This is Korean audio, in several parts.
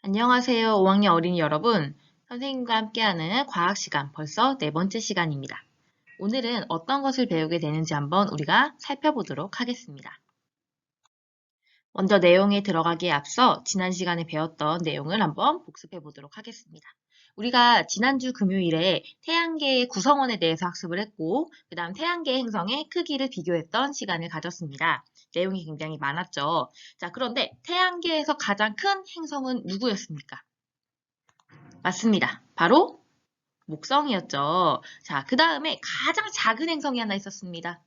안녕하세요. 5학년 어린이 여러분. 선생님과 함께하는 과학 시간 벌써 네 번째 시간입니다. 오늘은 어떤 것을 배우게 되는지 한번 우리가 살펴보도록 하겠습니다. 먼저 내용에 들어가기에 앞서 지난 시간에 배웠던 내용을 한번 복습해 보도록 하겠습니다. 우리가 지난주 금요일에 태양계의 구성원에 대해서 학습을 했고, 그 다음 태양계 행성의 크기를 비교했던 시간을 가졌습니다. 내용이 굉장히 많았죠. 자, 그런데 태양계에서 가장 큰 행성은 누구였습니까? 맞습니다. 바로 목성이었죠. 자, 그 다음에 가장 작은 행성이 하나 있었습니다.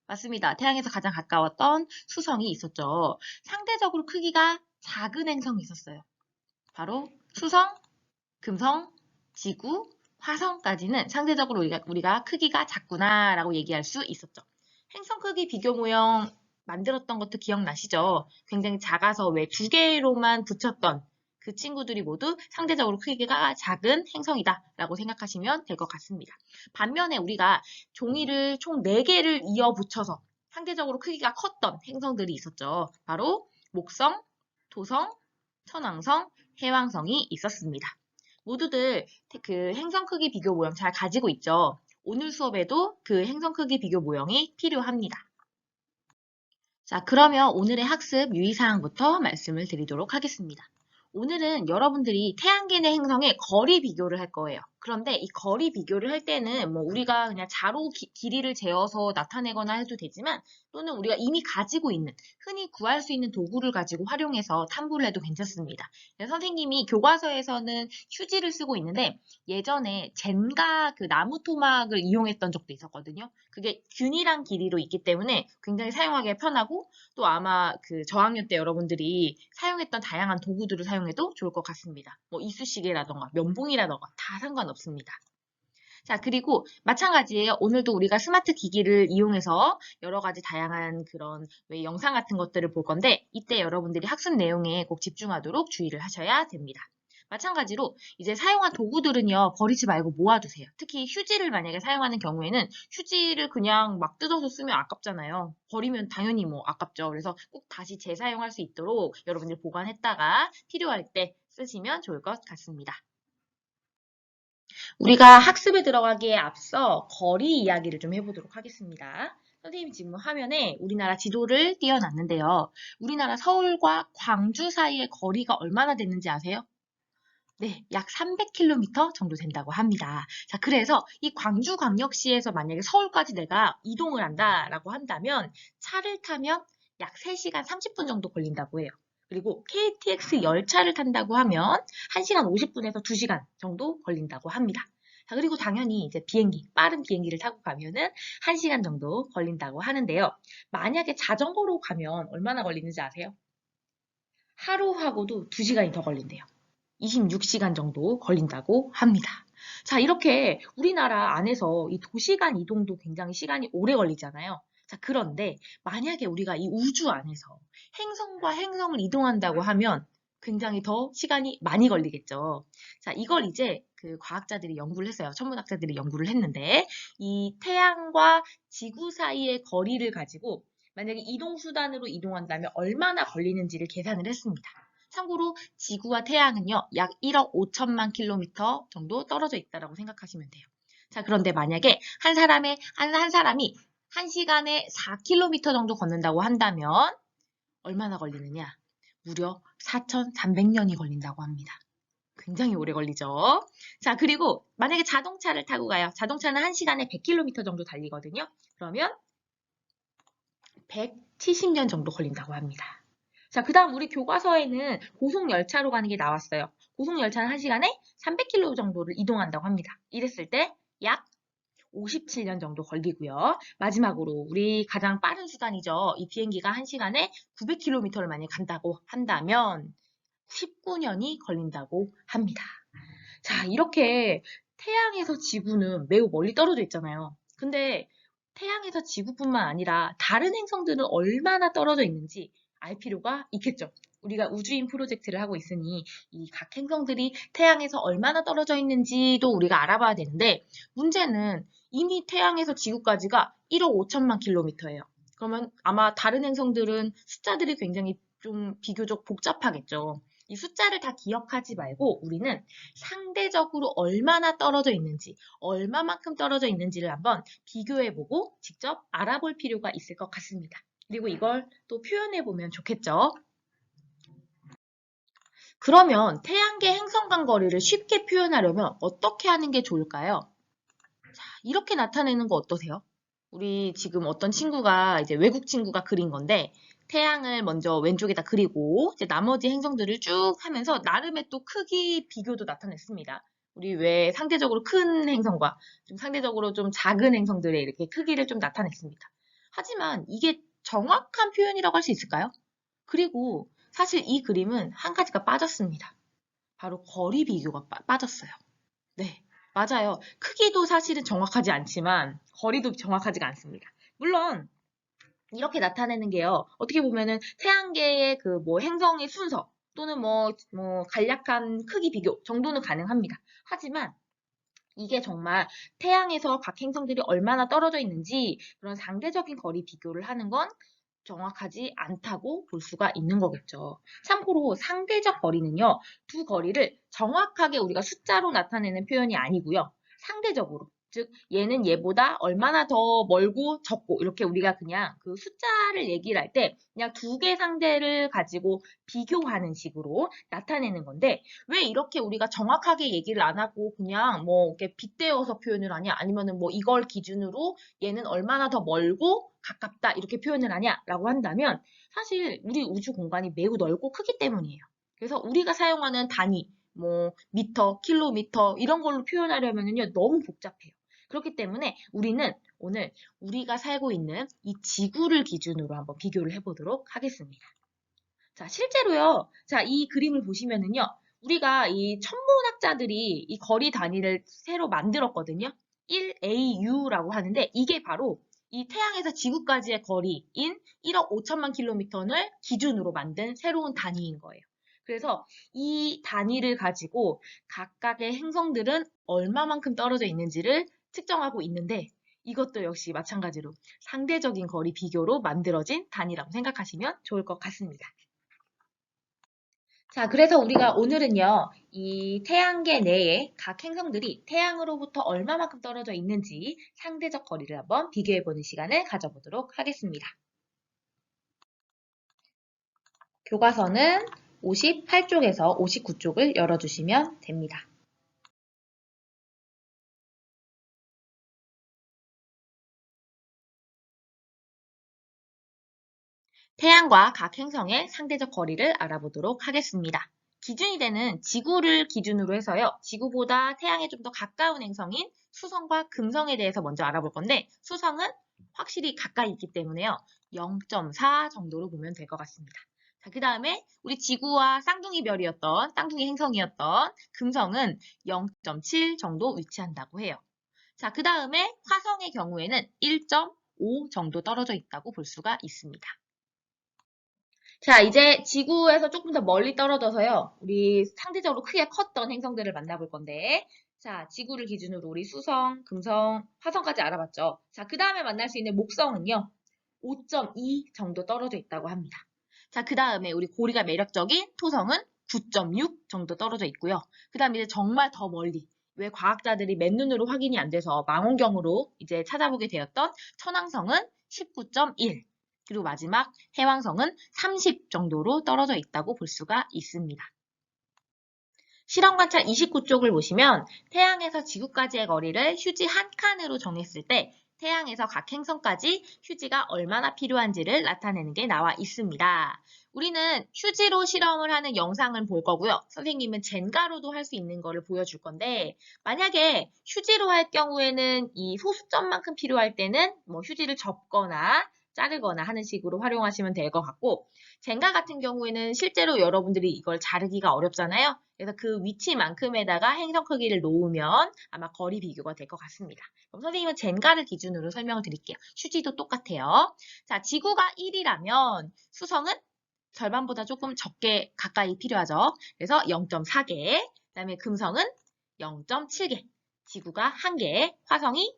맞습니다. 태양에서 가장 가까웠던 수성이 있었죠. 상대적으로 크기가 작은 행성이 있었어요. 바로 수성, 금성, 지구, 화성까지는 상대적으로 우리가 크기가 작구나라고 얘기할 수 있었죠. 행성 크기 비교 모형 만들었던 것도 기억나시죠? 굉장히 작아서 왜 두 개로만 붙였던 그 친구들이 모두 상대적으로 크기가 작은 행성이다라고 생각하시면 될 것 같습니다. 반면에 우리가 종이를 총 4개를 이어 붙여서 상대적으로 크기가 컸던 행성들이 있었죠. 바로 목성, 토성, 천왕성, 해왕성이 있었습니다. 모두들 그 행성 크기 비교 모형 잘 가지고 있죠. 오늘 수업에도 그 행성 크기 비교 모형이 필요합니다. 자, 그러면 오늘의 학습 유의사항부터 말씀을 드리도록 하겠습니다. 오늘은 여러분들이 태양계 내 행성의 거리 비교를 할 거예요. 그런데 이 거리 비교를 할 때는 뭐 우리가 그냥 자로 길이를 재어서 나타내거나 해도 되지만 또는 우리가 이미 가지고 있는 흔히 구할 수 있는 도구를 가지고 활용해서 탐구를 해도 괜찮습니다. 선생님이 교과서에서는 휴지를 쓰고 있는데 예전에 젠가 그 나무 토막을 이용했던 적도 있었거든요. 그게 균일한 길이로 있기 때문에 굉장히 사용하기 편하고 또 아마 그 저학년 때 여러분들이 사용했던 다양한 도구들을 사용해도 좋을 것 같습니다. 뭐 이쑤시개라던가 면봉이라던가 다 상관없습니다. 자, 그리고 마찬가지예요. 오늘도 우리가 스마트 기기를 이용해서 여러 가지 다양한 그런 왜 영상 같은 것들을 볼 건데 이때 여러분들이 학습 내용에 꼭 집중하도록 주의를 하셔야 됩니다. 마찬가지로 이제 사용한 도구들은요, 버리지 말고 모아두세요. 특히 휴지를 만약에 사용하는 경우에는 휴지를 그냥 막 뜯어서 쓰면 아깝잖아요. 버리면 당연히 뭐 아깝죠. 그래서 꼭 다시 재사용할 수 있도록 여러분들 보관했다가 필요할 때 쓰시면 좋을 것 같습니다. 우리가 학습에 들어가기에 앞서 거리 이야기를 좀 해보도록 하겠습니다. 선생님이 지금 화면에 우리나라 지도를 띄워놨는데요. 우리나라 서울과 광주 사이의 거리가 얼마나 됐는지 아세요? 네, 약 300km 정도 된다고 합니다. 자, 그래서 이 광주광역시에서 만약에 서울까지 내가 이동을 한다라고 한다면 차를 타면 약 3시간 30분 정도 걸린다고 해요. 그리고 KTX 열차를 탄다고 하면 1시간 50분에서 2시간 정도 걸린다고 합니다. 자, 그리고 당연히 이제 비행기, 빠른 비행기를 타고 가면은 1시간 정도 걸린다고 하는데요. 만약에 자전거로 가면 얼마나 걸리는지 아세요? 하루하고도 2시간이 더 걸린대요. 26시간 정도 걸린다고 합니다. 자, 이렇게 우리나라 안에서 이 도시간 이동도 굉장히 시간이 오래 걸리잖아요. 자, 그런데 만약에 우리가 이 우주 안에서 행성과 행성을 이동한다고 하면 굉장히 더 시간이 많이 걸리겠죠. 자, 이걸 이제 그 과학자들이 연구를 했어요. 천문학자들이 연구를 했는데 이 태양과 지구 사이의 거리를 가지고 만약에 이동수단으로 이동한다면 얼마나 걸리는지를 계산을 했습니다. 참고로 지구와 태양은요, 약 1억 5천만 킬로미터 정도 떨어져 있다고 생각하시면 돼요. 자, 그런데 만약에 한 사람이 1시간에 4km 정도 걷는다고 한다면 얼마나 걸리느냐? 무려 4,300년이 걸린다고 합니다. 굉장히 오래 걸리죠. 자, 그리고 만약에 자동차를 타고 가요. 자동차는 1시간에 100km 정도 달리거든요. 그러면 170년 정도 걸린다고 합니다. 자, 그 다음 우리 교과서에는 고속열차로 가는 게 나왔어요. 고속열차는 1시간에 300km 정도를 이동한다고 합니다. 이랬을 때 약 57년 정도 걸리고요. 마지막으로 우리 가장 빠른 수단이죠. 이 비행기가 1시간에 900km를 만약 간다고 한다면 19년이 걸린다고 합니다. 자, 이렇게 태양에서 지구는 매우 멀리 떨어져 있잖아요. 근데 태양에서 지구뿐만 아니라 다른 행성들은 얼마나 떨어져 있는지 알 필요가 있겠죠. 우리가 우주인 프로젝트를 하고 있으니 이 각 행성들이 태양에서 얼마나 떨어져 있는지도 우리가 알아봐야 되는데 문제는 이미 태양에서 지구까지가 1억 5천만 킬로미터예요. 그러면 아마 다른 행성들은 숫자들이 굉장히 좀 비교적 복잡하겠죠. 이 숫자를 다 기억하지 말고 우리는 상대적으로 얼마나 떨어져 있는지, 얼마만큼 떨어져 있는지를 한번 비교해보고 직접 알아볼 필요가 있을 것 같습니다. 그리고 이걸 또 표현해보면 좋겠죠? 그러면 태양계 행성 간 거리를 쉽게 표현하려면 어떻게 하는 게 좋을까요? 자, 이렇게 나타내는 거 어떠세요? 우리 지금 어떤 친구가 이제 외국 친구가 그린 건데 태양을 먼저 왼쪽에다 그리고 이제 나머지 행성들을 쭉 하면서 나름의 또 크기 비교도 나타냈습니다. 우리 왜 상대적으로 큰 행성과 좀 상대적으로 좀 작은 행성들의 이렇게 크기를 좀 나타냈습니다. 하지만 이게 정확한 표현이라고 할 수 있을까요? 그리고 사실 이 그림은 한 가지가 빠졌습니다. 바로 거리 비교가 빠졌어요. 네, 맞아요. 크기도 사실은 정확하지 않지만 거리도 정확하지가 않습니다. 물론 이렇게 나타내는 게요. 어떻게 보면은 태양계의 그 뭐 행성의 순서 또는 뭐 간략한 크기 비교 정도는 가능합니다. 하지만 이게 정말 태양에서 각 행성들이 얼마나 떨어져 있는지 그런 상대적인 거리 비교를 하는 건 정확하지 않다고 볼 수가 있는 거겠죠. 참고로 상대적 거리는요, 두 거리를 정확하게 우리가 숫자로 나타내는 표현이 아니고요. 상대적으로, 즉 얘는 얘보다 얼마나 더 멀고 적고 이렇게 우리가 그냥 그 숫자를 얘기를 할 때 그냥 두 개 상대를 가지고 비교하는 식으로 나타내는 건데 왜 이렇게 우리가 정확하게 얘기를 안 하고 그냥 뭐 이렇게 빗대어서 표현을 하냐 아니면은 뭐 이걸 기준으로 얘는 얼마나 더 멀고 가깝다 이렇게 표현을 하냐라고 한다면 사실 우리 우주 공간이 매우 넓고 크기 때문이에요. 그래서 우리가 사용하는 단위 뭐 미터, 킬로미터 이런 걸로 표현하려면요 너무 복잡해요. 그렇기 때문에 우리는 오늘 우리가 살고 있는 이 지구를 기준으로 한번 비교를 해보도록 하겠습니다. 자, 실제로요. 자, 이 그림을 보시면은요. 우리가 이 천문학자들이 이 거리 단위를 새로 만들었거든요. 1AU라고 하는데 이게 바로 이 태양에서 지구까지의 거리인 1억 5천만 킬로미터를 기준으로 만든 새로운 단위인 거예요. 그래서 이 단위를 가지고 각각의 행성들은 얼마만큼 떨어져 있는지를 측정하고 있는데 이것도 역시 마찬가지로 상대적인 거리 비교로 만들어진 단위라고 생각하시면 좋을 것 같습니다. 자, 그래서 우리가 오늘은요, 이 태양계 내에 각 행성들이 태양으로부터 얼마만큼 떨어져 있는지 상대적 거리를 한번 비교해보는 시간을 가져보도록 하겠습니다. 교과서는 58쪽에서 59쪽을 열어주시면 됩니다. 태양과 각 행성의 상대적 거리를 알아보도록 하겠습니다. 기준이 되는 지구를 기준으로 해서요. 지구보다 태양에 좀 더 가까운 행성인 수성과 금성에 대해서 먼저 알아볼 건데 수성은 확실히 가까이 있기 때문에요. 0.4 정도로 보면 될 것 같습니다. 자, 그 다음에 우리 지구와 쌍둥이 별이었던 쌍둥이 행성이었던 금성은 0.7 정도 위치한다고 해요. 자, 그 다음에 화성의 경우에는 1.5 정도 떨어져 있다고 볼 수가 있습니다. 자, 이제 지구에서 조금 더 멀리 떨어져서요. 우리 상대적으로 크게 컸던 행성들을 만나볼 건데, 자, 지구를 기준으로 우리 수성, 금성, 화성까지 알아봤죠. 자, 그 다음에 만날 수 있는 목성은요. 5.2 정도 떨어져 있다고 합니다. 자, 그 다음에 우리 고리가 매력적인 토성은 9.6 정도 떨어져 있고요. 그 다음에 이제 정말 더 멀리, 왜 과학자들이 맨눈으로 확인이 안 돼서 망원경으로 이제 찾아보게 되었던 천왕성은 19.1, 그리고 마지막 해왕성은 30 정도로 떨어져 있다고 볼 수가 있습니다. 실험 관찰 29쪽을 보시면 태양에서 지구까지의 거리를 휴지 한 칸으로 정했을 때 태양에서 각 행성까지 휴지가 얼마나 필요한지를 나타내는 게 나와 있습니다. 우리는 휴지로 실험을 하는 영상을 볼 거고요. 선생님은 젠가로도 할 수 있는 거를 보여줄 건데 만약에 휴지로 할 경우에는 이 소수점만큼 필요할 때는 뭐 휴지를 접거나 자르거나 하는 식으로 활용하시면 될 것 같고 젠가 같은 경우에는 실제로 여러분들이 이걸 자르기가 어렵잖아요. 그래서 그 위치만큼에다가 행성 크기를 놓으면 아마 거리 비교가 될 것 같습니다. 그럼 선생님은 젠가를 기준으로 설명을 드릴게요. 휴지도 똑같아요. 자, 지구가 1이라면 수성은 절반보다 조금 적게 가까이 필요하죠. 그래서 0.4개, 그 다음에 금성은 0.7개, 지구가 1개, 화성이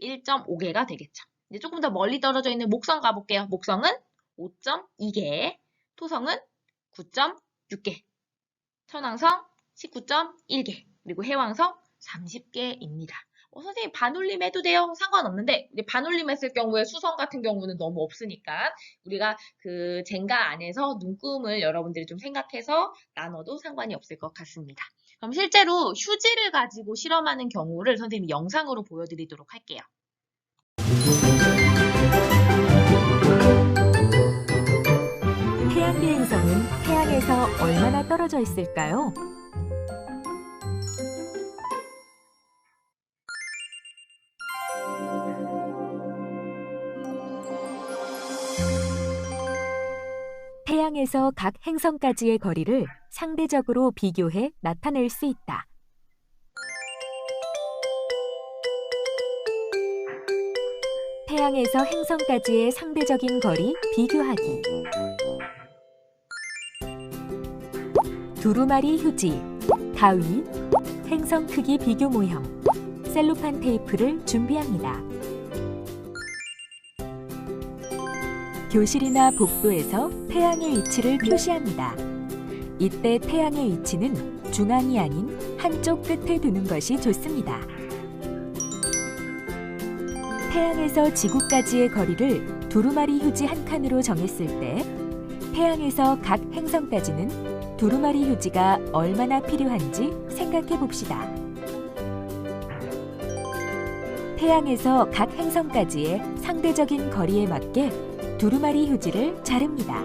1.5개가 되겠죠. 이제 조금 더 멀리 떨어져 있는 목성 가볼게요. 목성은 5.2개, 토성은 9.6개. 천왕성 19.1개, 그리고 해왕성 30개입니다. 선생님 반올림 해도 돼요? 상관없는데 반올림 했을 경우에 수성 같은 경우는 너무 없으니까 우리가 그 젠가 안에서 눈금을 여러분들이 좀 생각해서 나눠도 상관이 없을 것 같습니다. 그럼 실제로 휴지를 가지고 실험하는 경우를 선생님이 영상으로 보여드리도록 할게요. 태양계 행성은 태양에서 얼마나 떨어져 있을까요? 태양에서 각 행성까지의 거리를 상대적으로 비교해 나타낼 수 있다. 태양에서 행성까지의 상대적인 거리 비교하기. 두루마리 휴지, 가위, 행성 크기 비교 모형, 셀로판 테이프를 준비합니다. 교실이나 복도에서 태양의 위치를 표시합니다. 이때 태양의 위치는 중앙이 아닌 한쪽 끝에 두는 것이 좋습니다. 태양에서 지구까지의 거리를 두루마리 휴지 한 칸으로 정했을 때 태양에서 각 행성까지는 두루마리 휴지가 얼마나 필요한지 생각해 봅시다. 태양에서 각 행성까지의 상대적인 거리에 맞게 두루마리 휴지를 자릅니다.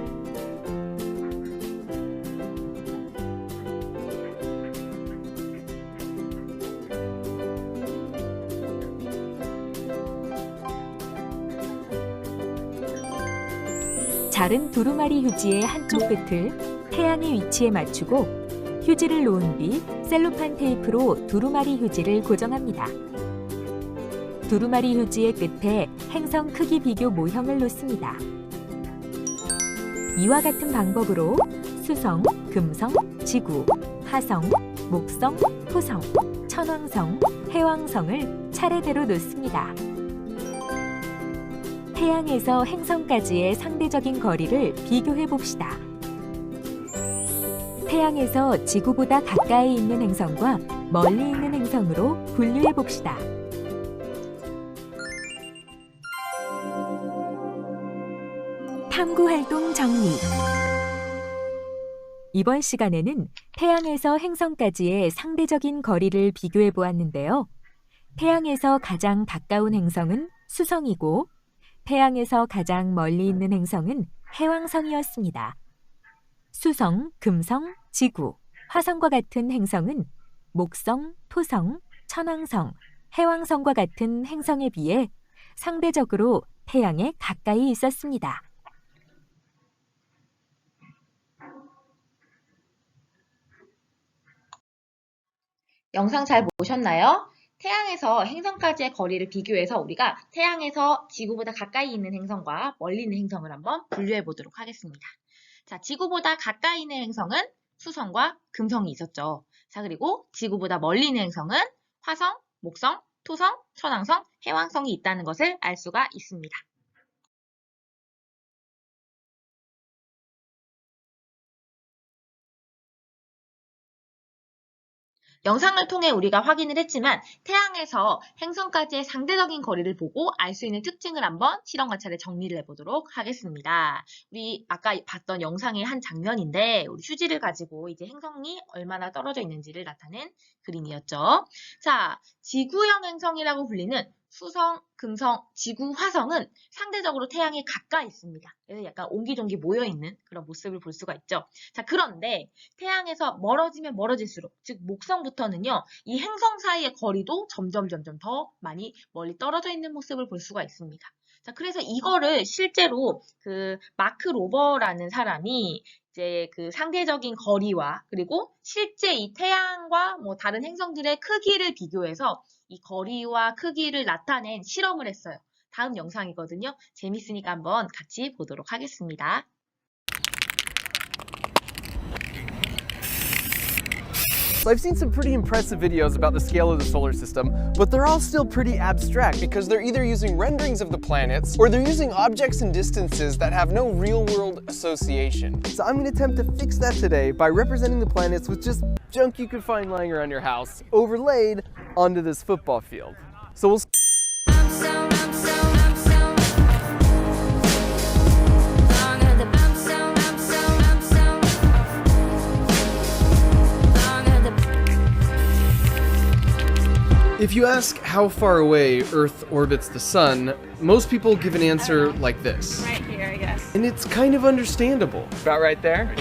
자른 두루마리 휴지의 한쪽 끝을 태양의 위치에 맞추고 휴지를 놓은 뒤 셀로판 테이프로 두루마리 휴지를 고정합니다. 두루마리 휴지의 끝에 행성 크기 비교 모형을 놓습니다. 이와 같은 방법으로 수성, 금성, 지구, 화성, 목성, 토성, 천왕성, 해왕성을 차례대로 놓습니다. 태양에서 행성까지의 상대적인 거리를 비교해 봅시다. 태양에서 지구보다 가까이 있는 행성과 멀리 있는 행성으로 분류해 봅시다. 탐구활동 정리. 이번 시간에는 태양에서 행성까지의 상대적인 거리를 비교해 보았는데요. 태양에서 가장 가까운 행성은 수성이고 태양에서 가장 멀리 있는 행성은 해왕성이었습니다. 수성, 금성, 지구, 화성과 같은 행성은 목성, 토성, 천왕성, 해왕성과 같은 행성에 비해 상대적으로 태양에 가까이 있었습니다. 영상 잘 보셨나요? 태양에서 행성까지의 거리를 비교해서 우리가 태양에서 지구보다 가까이 있는 행성과 멀리 있는 행성을 한번 분류해 보도록 하겠습니다. 자, 지구보다 가까이 있는 행성은 수성과 금성이 있었죠. 자, 그리고 지구보다 멀리 있는 행성은 화성, 목성, 토성, 천왕성, 해왕성이 있다는 것을 알 수가 있습니다. 영상을 통해 우리가 확인을 했지만 태양에서 행성까지의 상대적인 거리를 보고 알 수 있는 특징을 한번 실험 관찰에 정리를 해보도록 하겠습니다. 우리 아까 봤던 영상의 한 장면인데 우리 휴지를 가지고 이제 행성이 얼마나 떨어져 있는지를 나타낸 그림이었죠. 자, 지구형 행성이라고 불리는 수성, 금성, 지구, 화성은 상대적으로 태양에 가까이 있습니다. 그래서 약간 옹기종기 모여있는 그런 모습을 볼 수가 있죠. 자, 그런데 태양에서 멀어지면 멀어질수록, 즉 목성부터는요, 이 행성 사이의 거리도 점점 더 많이 멀리 떨어져 있는 모습을 볼 수가 있습니다. 자, 그래서 이거를 실제로 그 마크 로버라는 사람이 이제 그 상대적인 거리와 그리고 실제 이 태양과 뭐 다른 행성들의 크기를 비교해서 이 거리와 크기를 나타낸 실험을 했어요. 다음 영상이거든요. 재밌으니까 한번 같이 보도록 하겠습니다. So I've seen some pretty impressive videos about the scale of the solar system, but they're all still pretty abstract because they're either using renderings of the planets or they're using objects and distances that have no real-world association. So I'm going to attempt to fix that today by representing the planets with just junk you could find lying around your house, overlaid onto this football field. So we'll If you ask how far away Earth orbits the Sun, most people give an answer like this. Right here, I guess. And it's kind of understandable. About right there?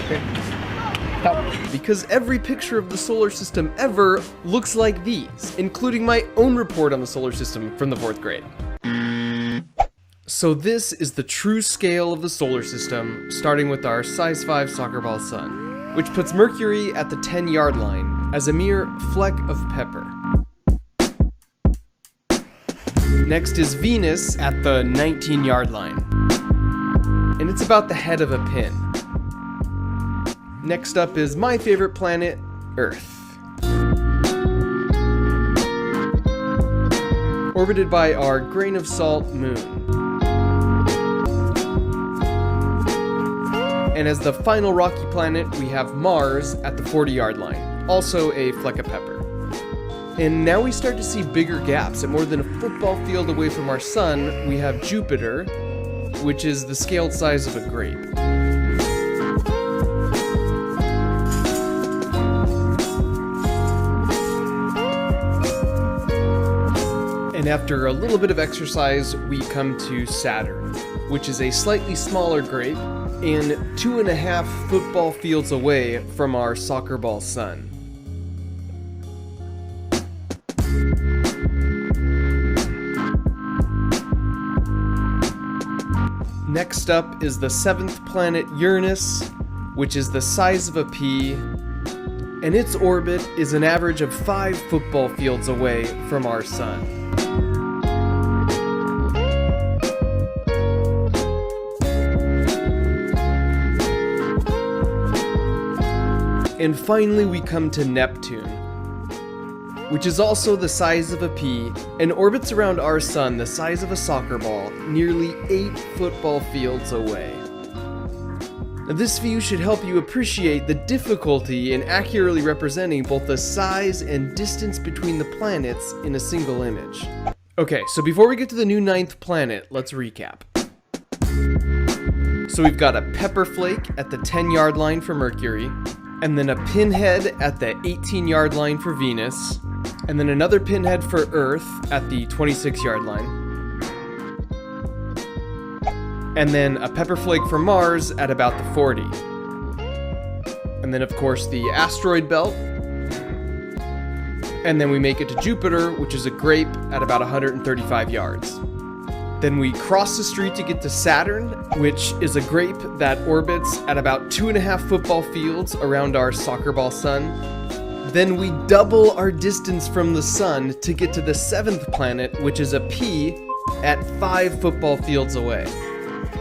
Because every picture of the solar system ever looks like these, including my own report on the solar system from the 4th grade. So this is the true scale of the solar system, starting with our size 5 soccer ball sun, which puts Mercury at the 10-yard line as a mere fleck of pepper. Next is Venus at the 19-yard line, and it's about the head of a pin. Next up is my favorite planet, Earth. Orbited by our grain of salt moon. And as the final rocky planet, we have Mars at the 40-yard line, also a fleck of pepper. And now we start to see bigger gaps. At more than a football field away from our sun, we have Jupiter, which is the scaled size of a grape. And after a little bit of exercise, we come to Saturn, which is a slightly smaller grape and 2.5 football fields away from our soccer ball sun. Next up is the 7th planet Uranus, which is the size of a pea, and its orbit is an average of 5 football fields away from our sun. And finally we come to Neptune, which is also the size of a pea and orbits around our sun the size of a soccer ball, nearly 8 football fields away. Now, this view should help you appreciate the difficulty in accurately representing both the size and distance between the planets in a single image. Okay, so before we get to the new 9th planet, let's recap. So we've got a pepper flake at the 10-yard line for Mercury, and then a pinhead at the 18-yard line for Venus, and then another pinhead for Earth at the 26-yard line, and then a pepper flake for Mars at about the 40. And then of course the asteroid belt, and then we make it to Jupiter, which is a grape at about 135 yards. Then we cross the street to get to Saturn, which is a grape that orbits at about 2.5 football fields around our soccer ball sun. Then we double our distance from the sun to get to the 7th planet, which is a pea at 5 football fields away.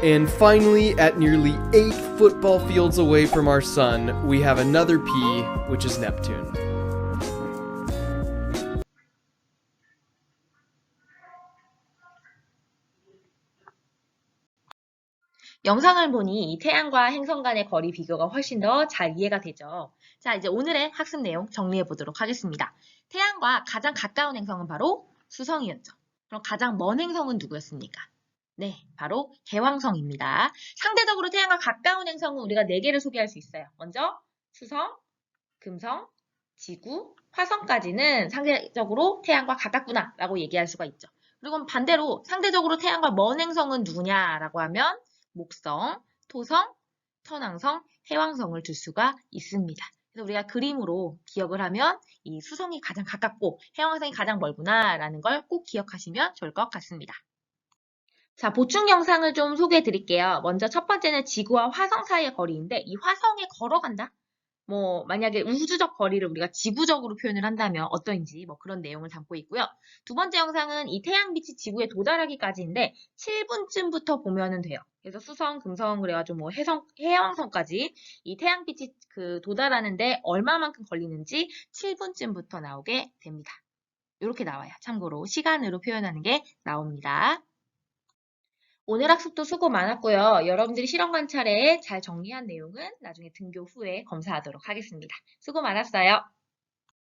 And finally, at nearly 8 football fields away from our sun, we have another pea, which is Neptune. 영상을 보니 이 태양과 행성 간의 거리 비교가 훨씬 더 잘 이해가 되죠. 자, 이제 오늘의 학습 내용 정리해 보도록 하겠습니다. 태양과 가장 가까운 행성은 바로 수성이었죠. 그럼 가장 먼 행성은 누구였습니까? 네, 바로 개왕성입니다. 상대적으로 태양과 가까운 행성은 우리가 4개를 소개할 수 있어요. 먼저 수성, 금성, 지구, 화성까지는 상대적으로 태양과 가깝구나 라고 얘기할 수가 있죠. 그리고 반대로 상대적으로 태양과 먼 행성은 누구냐라고 하면 목성, 토성, 천왕성, 해왕성을 둘 수가 있습니다. 그래서 우리가 그림으로 기억을 하면 이 수성이 가장 가깝고 해왕성이 가장 멀구나 라는 걸 꼭 기억하시면 좋을 것 같습니다. 자, 보충 영상을 좀 소개해 드릴게요. 먼저 첫 번째는 지구와 화성 사이의 거리인데 이 화성에 걸어간다? 만약에 우주적 거리를 우리가 지구적으로 표현을 한다면 어떠인지 그런 내용을 담고 있고요. 두 번째 영상은 이 태양빛이 지구에 도달하기까지인데 7분쯤부터 보면은 돼요. 그래서 수성, 금성, 그래가지고 해왕성까지 이 태양빛이 도달하는데 얼마만큼 걸리는지 7분쯤부터 나오게 됩니다. 이렇게 나와요. 참고로 시간으로 표현하는 게 나옵니다. 오늘 학습도 수고 많았고요. 여러분들이 실험 관찰에 잘 정리한 내용은 나중에 등교 후에 검사하도록 하겠습니다. 수고 많았어요.